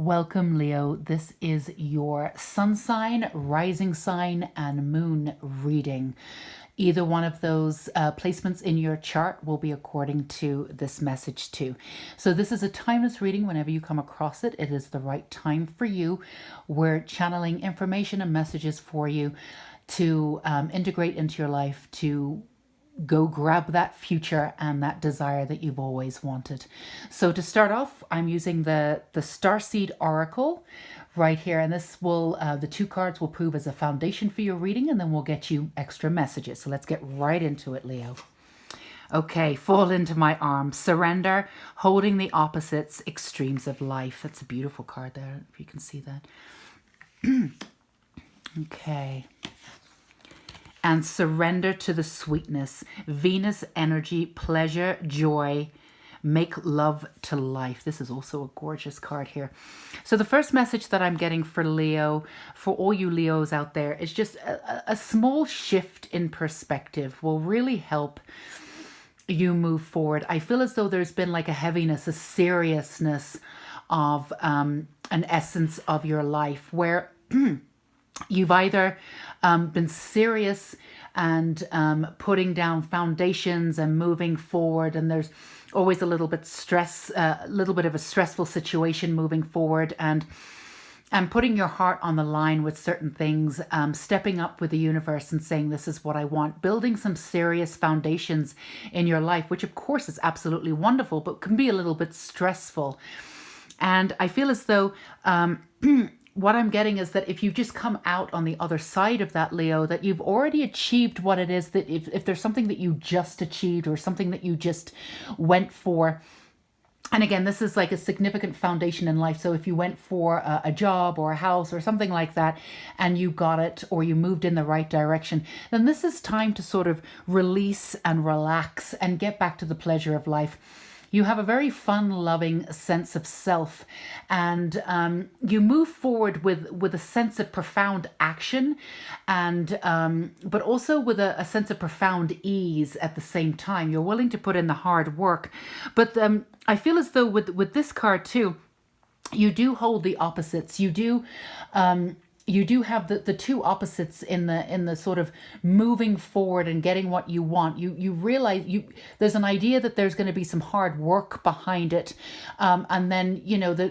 Welcome, Leo. This is your sun sign, rising sign, and moon reading. Either one of those placements in your chart will be according to this message too. So this is a timeless reading. Whenever you come across it, it is the right time for you. We're channeling information and messages for you to integrate into your life, to go grab that future and that desire that you've always wanted. So to start off, I'm using the Starseed Oracle right here, and this will the two cards will prove as a foundation for your reading, and then we'll get you extra messages. So let's get right into it, Leo. Okay, fall into my arms, surrender, holding the opposites, extremes of life. That's a beautiful card there, if you can see that. Okay. And surrender to the sweetness, Venus energy, pleasure, joy, make love to life. This is also a gorgeous card here. So the first message that I'm getting for Leo, for all you Leos out there, is just a small shift in perspective will really help you move forward. I feel as though there's been like a heaviness, a seriousness of an essence of your life where you've either been serious and putting down foundations and moving forward, and there's always a little bit of a stressful situation moving forward, and putting your heart on the line with certain things, stepping up with the universe and saying, this is what I want, building some serious foundations in your life, which of course is absolutely wonderful, but can be a little bit stressful. And I feel as though what I'm getting is that if you just come out on the other side of that, Leo, that you've already achieved what it is, that if there's something that you just achieved or something that you just went for. And again, this is like a significant foundation in life. So if you went for a job or a house or something like that and you got it, or you moved in the right direction, then this is time to sort of release and relax and get back to the pleasure of life. You have a very fun-loving sense of self, and you move forward with a sense of profound action, and but also with a sense of profound ease at the same time. You're willing to put in the hard work, but I feel as though with this card too, you do hold the opposites. You do have the two opposites in the sort of moving forward and getting what you want. You realize there's an idea that there's going to be some hard work behind it, and then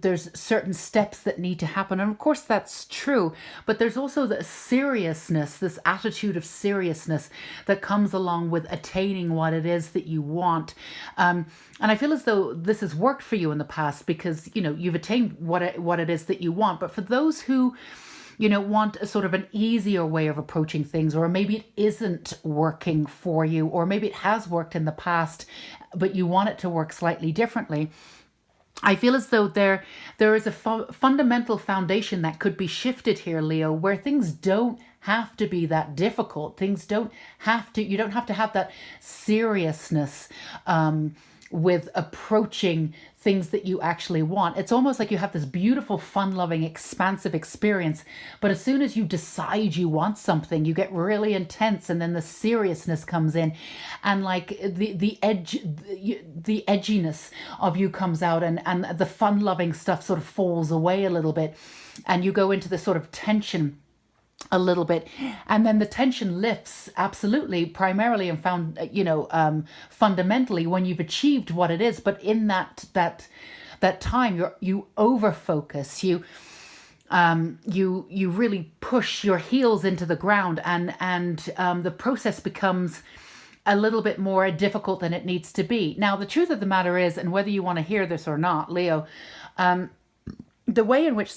there's certain steps that need to happen, and of course that's true. But there's also the seriousness, this attitude of seriousness that comes along with attaining what it is that you want. And I feel as though this has worked for you in the past because you've attained what it is that you want. But for those who want a sort of an easier way of approaching things, or maybe it isn't working for you, or maybe it has worked in the past, but you want it to work slightly differently. I feel as though there is a fundamental foundation that could be shifted here, Leo, where things don't have to be that difficult. You don't have to have that seriousness with approaching things that you actually want. It's almost like you have this beautiful, fun-loving, expansive experience, but as soon as you decide you want something, you get really intense, and then the seriousness comes in, and like the edginess of you comes out, and the fun-loving stuff sort of falls away a little bit, and you go into this sort of tension a little bit, and then the tension lifts absolutely, primarily and fundamentally when you've achieved what it is. But in that time, you over focus, you really push your heels into the ground, and the process becomes a little bit more difficult than it needs to be. Now, the truth of the matter is, and whether you want to hear this or not, Leo, the way in which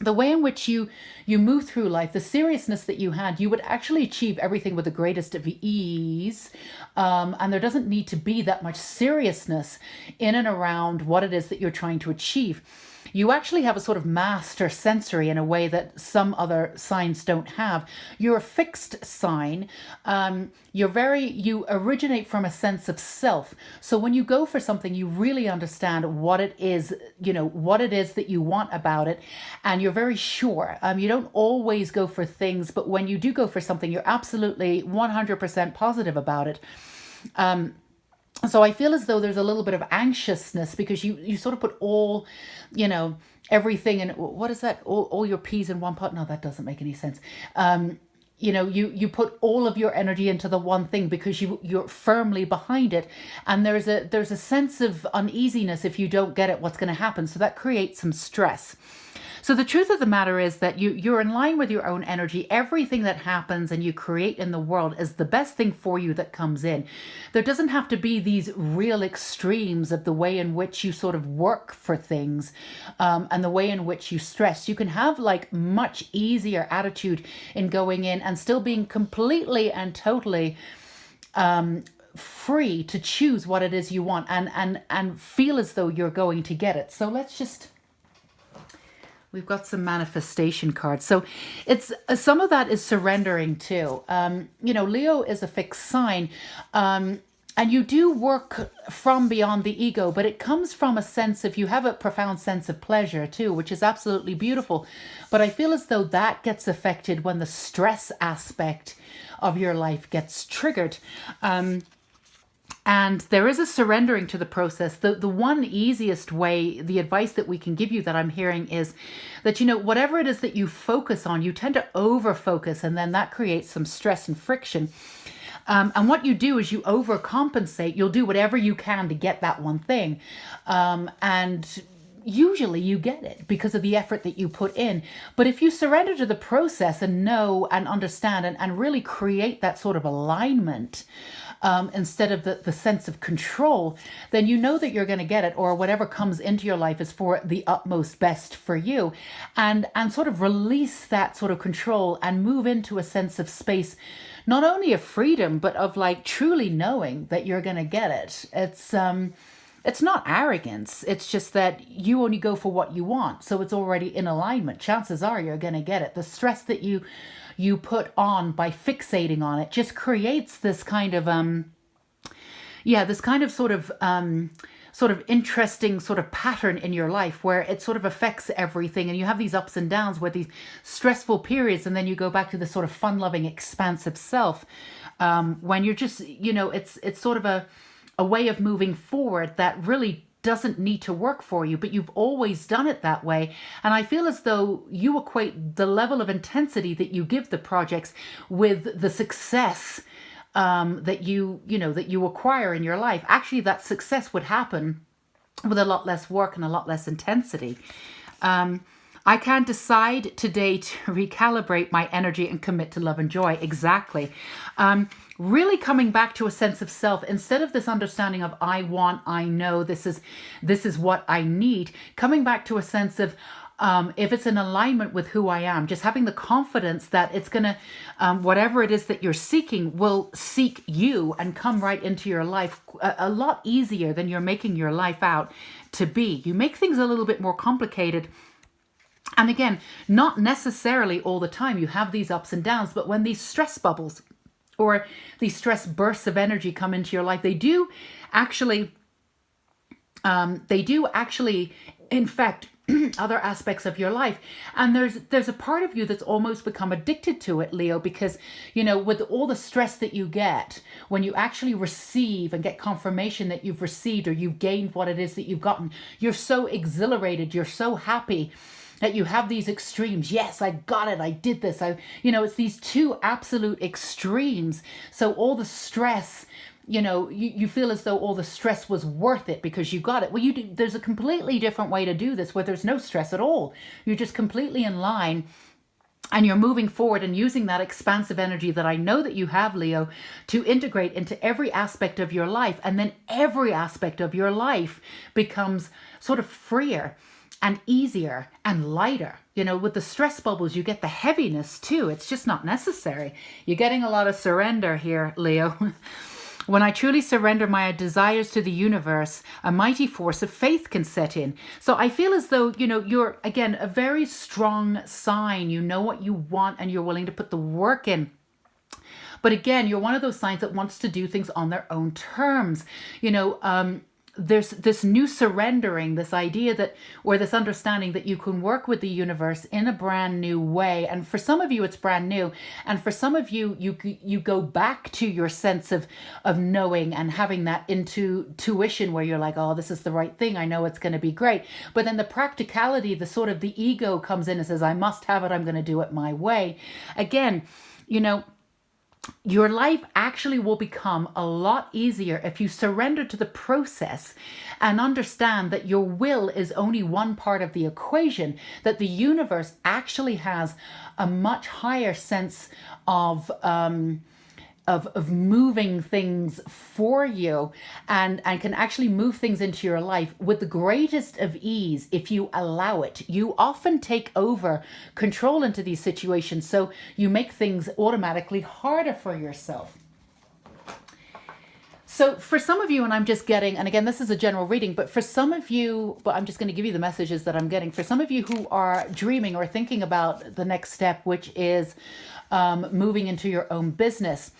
the way in which you move through life, the seriousness that you had, you would actually achieve everything with the greatest of ease. And there doesn't need to be that much seriousness in and around what it is that you're trying to achieve. You actually have a sort of master sensory in a way that some other signs don't have. You're a fixed sign. You originate from a sense of self. So when you go for something, you really understand what it is, what it is that you want about it. And you're very sure. You don't always go for things, but when you do go for something, you're absolutely 100% positive about it. So I feel as though there's a little bit of anxiousness because you sort of put all, you know, everything in, what is that? All your peas in one pot? No, that doesn't make any sense. You know, you put all of your energy into the one thing because you're firmly behind it, and there's a sense of uneasiness if you don't get it, what's going to happen. So that creates some stress. So the truth of the matter is that you're in line with your own energy. Everything that happens and you create in the world is the best thing for you that comes in. There doesn't have to be these real extremes of the way in which you sort of work for things, and the way in which you stress. You can have like much easier attitude in going in and still being completely and totally free to choose what it is you want, and feel as though you're going to get it. So let's just, we've got some manifestation cards. So it's some of that is surrendering too. You know, Leo is a fixed sign. And you do work from beyond the ego, but it comes from a sense of, you have a profound sense of pleasure too, which is absolutely beautiful. But I feel as though that gets affected when the stress aspect of your life gets triggered. And there is a surrendering to the process. The one easiest way, the advice that we can give you that I'm hearing is that, you know, whatever it is that you focus on, you tend to over focus, and then that creates some stress and friction. And what you do is you overcompensate. You'll do whatever you can to get that one thing. And usually you get it because of the effort that you put in. But if you surrender to the process and know and understand and really create that sort of alignment, instead of the sense of control, then you know that you're going to get it, or whatever comes into your life is for the utmost best for you. And sort of release that sort of control and move into a sense of space, not only of freedom, but of like truly knowing that you're going to get it. It's not arrogance. It's just that you only go for what you want. So it's already in alignment. Chances are you're going to get it. The stress that you put on by fixating on it just creates this kind of this kind of sort of interesting sort of pattern in your life where it sort of affects everything, and you have these ups and downs where these stressful periods, and then you go back to this sort of fun-loving, expansive self, when you're just, you know, it's sort of a way of moving forward that really doesn't need to work for you, but you've always done it that way. And I feel as though you equate the level of intensity that you give the projects with the success that you acquire in your life. Actually, that success would happen with a lot less work and a lot less intensity. I can decide today to recalibrate my energy and commit to love and joy. Exactly. Really coming back to a sense of self instead of this understanding of I want, I know, this is what I need. Coming back to a sense of if it's in alignment with who I am, just having the confidence that it's going to, whatever it is that you're seeking will seek you and come right into your life a lot easier than you're making your life out to be. You make things a little bit more complicated. And again, not necessarily all the time. You have these ups and downs, but when these stress bubbles or these stress bursts of energy come into your life, they do actually infect other aspects of your life. And there's a part of you that's almost become addicted to it, Leo, because, you know, with all the stress that you get when you actually receive and get confirmation that you've received or you've gained what it is that you've gotten, you're so exhilarated, you're so happy that you have these extremes. Yes, I got it. I did this. It's these two absolute extremes. So all the stress, you feel as though all the stress was worth it because you got it. Well, there's a completely different way to do this where there's no stress at all. You're just completely in line and you're moving forward and using that expansive energy that I know that you have, Leo, to integrate into every aspect of your life. And then every aspect of your life becomes sort of freer and easier and lighter. With the stress bubbles, you get the heaviness too. It's just not necessary. You're getting a lot of surrender here, Leo. When I truly surrender my desires to the universe, a mighty force of faith can set in. So I feel as though, you're, again, a very strong sign. You know what you want and you're willing to put the work in. But again, you're one of those signs that wants to do things on their own terms. there's this new surrendering, this idea that, or this understanding that you can work with the universe in a brand new way. And for some of you, it's brand new. And for some of you, you go back to your sense of knowing and having that intuition where you're like, oh, this is the right thing. I know it's going to be great. But then the practicality, the sort of the ego comes in and says, I must have it. I'm going to do it my way. Again, your life actually will become a lot easier if you surrender to the process and understand that your will is only one part of the equation, that the universe actually has a much higher sense of moving things for you, and can actually move things into your life with the greatest of ease if you allow it. You often take over control into these situations, so you make things automatically harder for yourself. So for some of you, and I'm just getting, and again, this is a general reading, but for some of you, but I'm just going to give you the messages that I'm getting. For some of you who are dreaming or thinking about the next step, which is moving into your own business,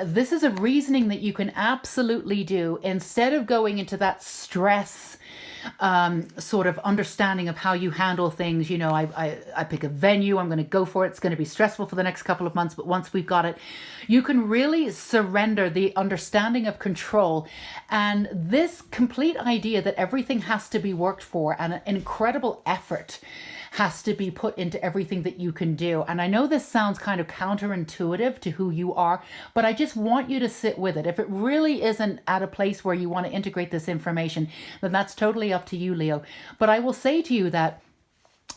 this is a reasoning that you can absolutely do instead of going into that stress sort of understanding of how you handle things. I pick a venue, I'm going to go for it. It's going to be stressful for the next couple of months, but once we've got it, you can really surrender the understanding of control and this complete idea that everything has to be worked for and an incredible effort has to be put into everything that you can do. And I know this sounds kind of counterintuitive to who you are, but I just want you to sit with it. If it really isn't at a place where you want to integrate this information, then that's totally up to you, Leo. But I will say to you that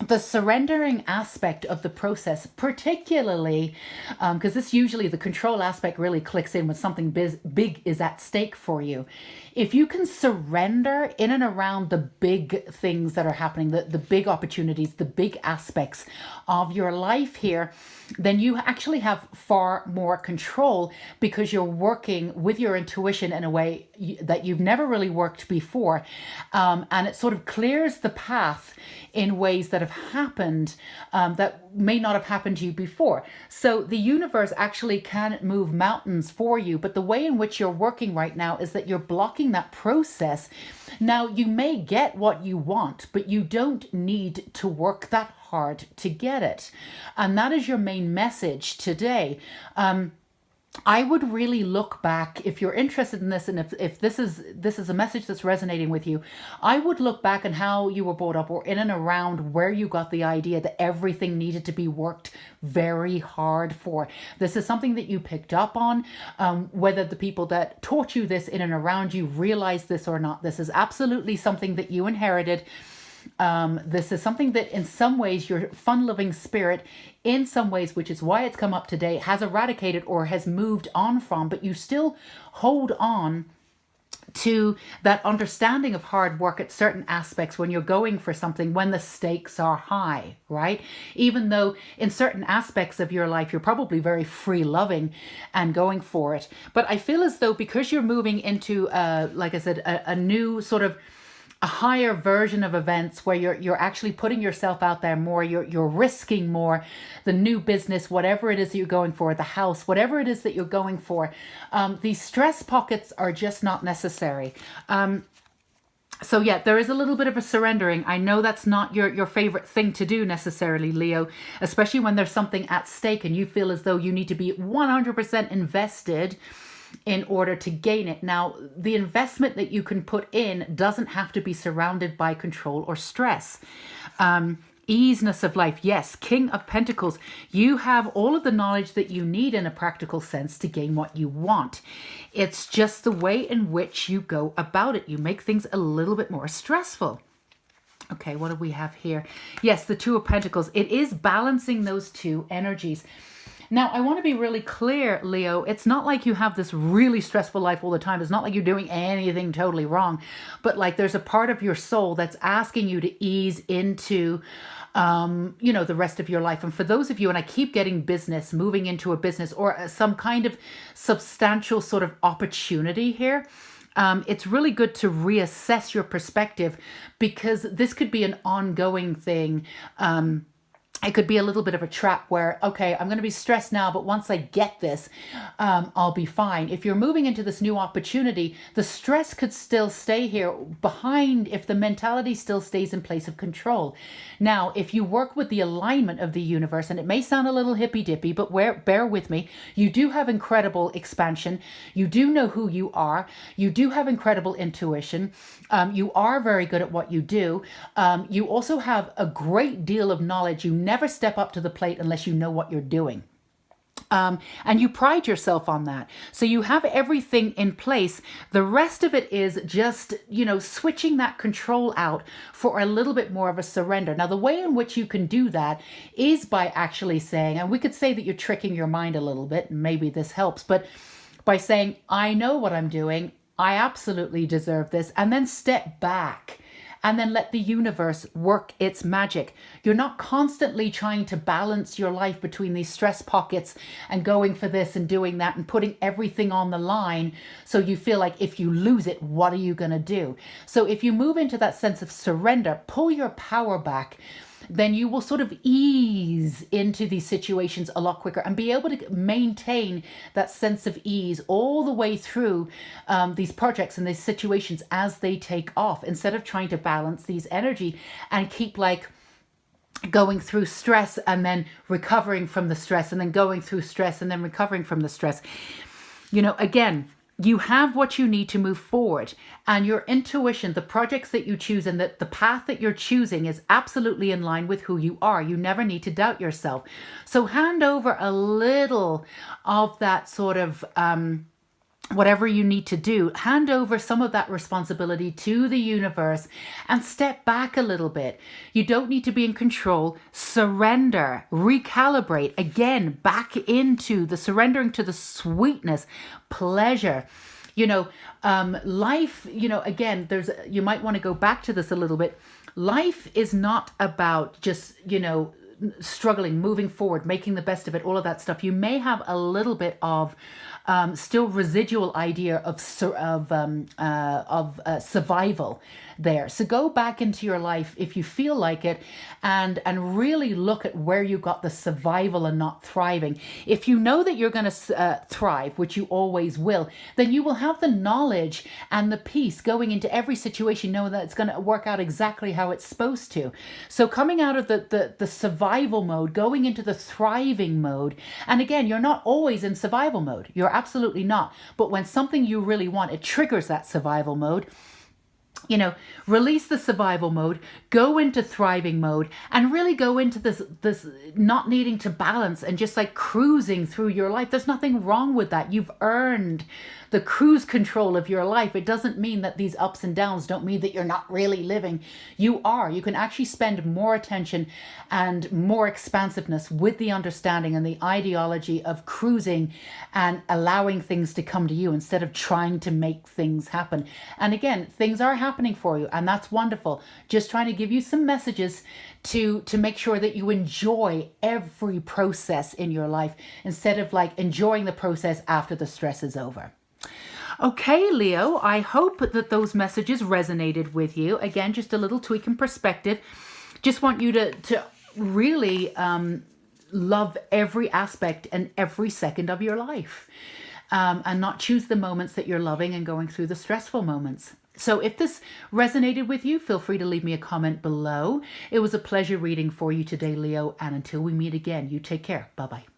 the surrendering aspect of the process, particularly because this usually the control aspect really clicks in when something big is at stake for you. If you can surrender in and around the big things that are happening, the big opportunities, the big aspects of your life here, then you actually have far more control because you're working with your intuition in a way that you've never really worked before. And it sort of clears the path in ways that have happened that may not have happened to you before. So the universe actually can move mountains for you, but the way in which you're working right now is that you're blocking that process. Now, you may get what you want, but you don't need to work that hard to get it. And that is your main message today. I would really look back if you're interested in this, and if this is a message that's resonating with you, I would look back on how you were brought up or in and around where you got the idea that everything needed to be worked very hard for. This is something that you picked up on, whether the people that taught you this in and around you realized this or not. This is absolutely something that you inherited. This is something that in some ways your fun-loving spirit, in some ways, which is why it's come up today, has eradicated or has moved on from, but you still hold on to that understanding of hard work at certain aspects when you're going for something, when the stakes are high, right? Even though in certain aspects of your life, you're probably very free-loving and going for it. But I feel as though because you're moving into, like I said, a new sort of a higher version of events where you're actually putting yourself out there more, you're risking more, the new business, whatever it is that you're going for, the house, whatever it is that you're going for, these stress pockets are just not necessary. So yeah, there is a little bit of a surrendering. I know that's not your favorite thing to do necessarily, Leo, especially when there's something at stake and you feel as though you need to be 100% invested in order to gain it. Now, the investment that you can put in doesn't have to be surrounded by control or stress. Easiness of life. Yes, King of Pentacles. You have all of the knowledge that you need in a practical sense to gain what you want. It's just the way in which you go about it. You make things a little bit more stressful. Okay, what do we have here? Yes, the Two of Pentacles. It is balancing those two energies. Now, I want to be really clear, Leo, it's not like you have this really stressful life all the time. It's not like you're doing anything totally wrong, but like there's a part of your soul that's asking you to ease into, the rest of your life. And for those of you, and I keep getting business, moving into a business or some kind of substantial sort of opportunity here, it's really good to reassess your perspective because this could be an ongoing thing. it could be a little bit of a trap where, okay, I'm going to be stressed now, but once I get this, I'll be fine. If you're moving into this new opportunity, the stress could still stay here behind if the mentality still stays in place of control. Now, if you work with the alignment of the universe, and it may sound a little hippy dippy, but bear with me, you do have incredible expansion. You do know who you are. You do have incredible intuition. You are very good at what you do. You also have a great deal of knowledge. You never step up to the plate unless you know what you're doing. And you pride yourself on that. So you have everything in place. The rest of it is just, switching that control out for a little bit more of a surrender. Now, the way in which you can do that is by actually saying, and we could say that you're tricking your mind a little bit, and maybe this helps, but by saying, I know what I'm doing. I absolutely deserve this. And then step back. And then let the universe work its magic. You're not constantly trying to balance your life between these stress pockets and going for this and doing that and putting everything on the line. So you feel like if you lose it, what are you going to do? So if you move into that sense of surrender, pull your power back, then you will sort of ease into these situations a lot quicker and be able to maintain that sense of ease all the way through these projects and these situations as they take off, instead of trying to balance these energy and keep like going through stress and then recovering from the stress and then going through stress and then recovering from the stress. Again, you have what you need to move forward, and your intuition, the projects that you choose and the path that you're choosing is absolutely in line with who you are. You never need to doubt yourself. So hand over a little of that sort of whatever you need to do, hand over some of that responsibility to the universe and step back a little bit. You don't need to be in control. Surrender, recalibrate, again, back into the surrendering to the sweetness, pleasure. Life, again, you might want to go back to this a little bit. Life is not about just, struggling, moving forward, making the best of it, all of that stuff. You may have a little bit of still residual idea of survival there. So go back into your life if you feel like it, and really look at where you got the survival and not thriving. If you know that you're going to thrive, which you always will, then you will have the knowledge and the peace going into every situation, knowing that it's going to work out exactly how it's supposed to. So coming out of the survival mode, going into the thriving mode. And again, you're not always in survival mode. You're absolutely not. But when something you really want, it triggers that survival mode. Release the survival mode, go into thriving mode, and really go into this not needing to balance and just like cruising through your life. There's nothing wrong with that. You've earned the cruise control of your life. It doesn't mean that these ups and downs don't mean that you're not really living. You are. You can actually spend more attention and more expansiveness with the understanding and the ideology of cruising and allowing things to come to you instead of trying to make things happen. And again, things are happening for you, and that's wonderful. Just trying to give you some messages to make sure that you enjoy every process in your life instead of like enjoying the process after the stress is over. Okay, Leo, I hope that those messages resonated with you. Again, just a little tweak in perspective. Just want you to really love every aspect and every second of your life, and not choose the moments that you're loving and going through the stressful moments. So if this resonated with you, feel free to leave me a comment below. It was a pleasure reading for you today, Leo. And until we meet again, you take care. Bye-bye.